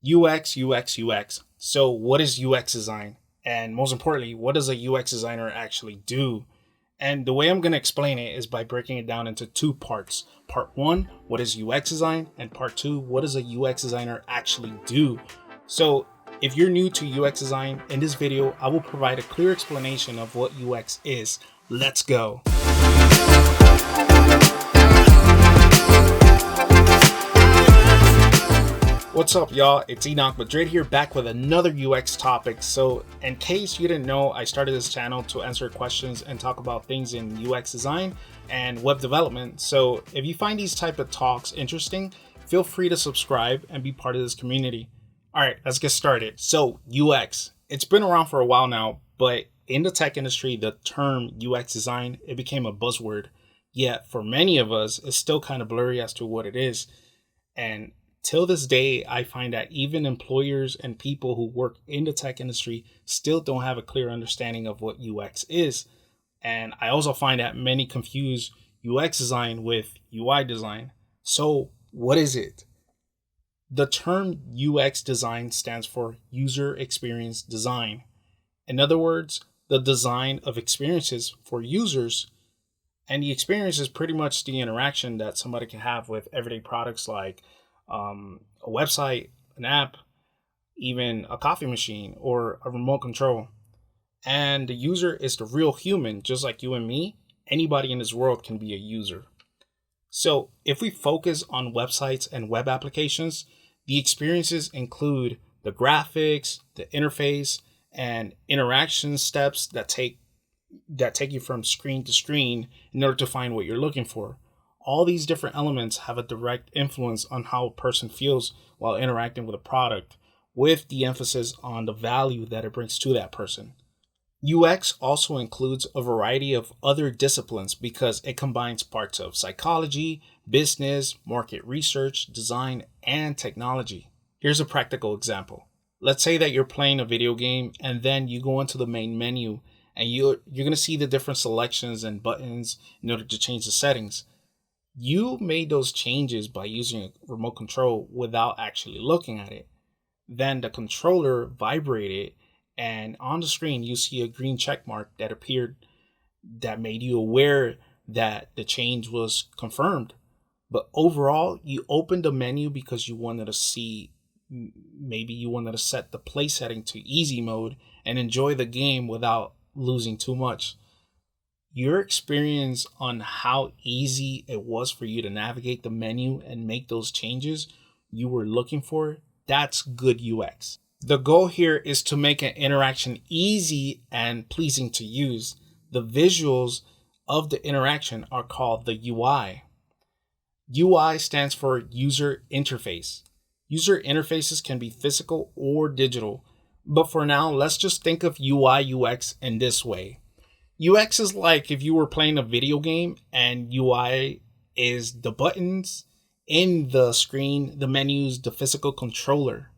UX, UX, UX. So what is UX design? And most importantly, what does a UX designer actually do? And the way I'm going to explain it is by breaking it down into two parts. Part one, what is UX design? And part two, what does a UX designer actually do? So if you're new to UX design, in this video, I will provide a clear explanation of what UX is. Let's go. What's up, y'all? It's Enoch Madrid here, back with another UX topic. So in case you didn't know, I started this channel to answer questions and talk about things in UX design and web development. So if you find these type of talks interesting, feel free to subscribe and be part of this community. All right, let's get started. So UX, it's been around for a while now, but in the tech industry, the term UX design, it became a buzzword. Yet for many of us, it's still kind of blurry as to what it is. And till this day, I find that even employers and people who work in the tech industry still don't have a clear understanding of what UX is. And I also find that many confuse UX design with UI design. So what is it? The term UX design stands for user experience design. In other words, the design of experiences for users. And the experience is pretty much the interaction that somebody can have with everyday products like a website, an app, even a coffee machine or a remote control. And the user is the real human, just like you and me. Anybody in this world can be a user. So if we focus on websites and web applications, the experiences include the graphics, the interface, and interaction steps that take you from screen to screen in order to find what you're looking for. All these different elements have a direct influence on how a person feels while interacting with a product, with the emphasis on the value that it brings to that person. UX also includes a variety of other disciplines because it combines parts of psychology, business, market research, design, and technology. Here's a practical example. Let's say that you're playing a video game and then you go into the main menu and you're going to see the different selections and buttons in order to change the settings. You made those changes by using a remote control without actually looking at it. Then the controller vibrated, and on the screen you see a green check mark that appeared that made you aware that the change was confirmed. But overall, you opened the menu because you wanted to see, maybe you wanted to set the play setting to easy mode and enjoy the game without losing too much. Your experience on how easy it was for you to navigate the menu and make those changes you were looking for, that's good UX. The goal here is to make an interaction easy and pleasing to use. The visuals of the interaction are called the UI. UI stands for user interface. User interfaces can be physical or digital, but for now, let's just think of UI UX in this way. UX is like if you were playing a video game and UI is the buttons in the screen, the menus, the physical controller.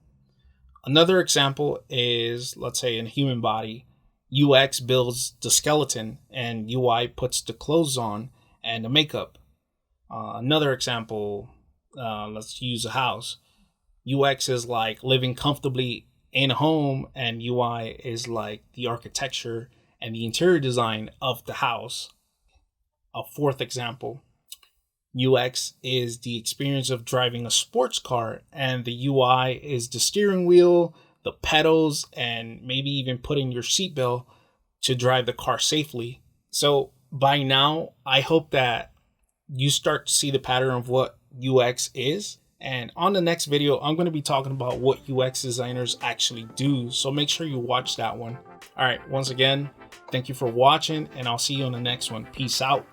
Another example is, let's say, in a human body, UX builds the skeleton and UI puts the clothes on and the makeup. Another example, let's use a house. UX is like living comfortably in a home and UI is like the architecture and the interior design of the house. A fourth example, UX is the experience of driving a sports car, and the UI is the steering wheel, the pedals, and maybe even putting your seatbelt to drive the car safely. So by now, I hope that you start to see the pattern of what UX is. And on the next video, I'm going to be talking about what UX designers actually do. So make sure you watch that one. All right, once again, thank you for watching, and I'll see you on the next one. Peace out.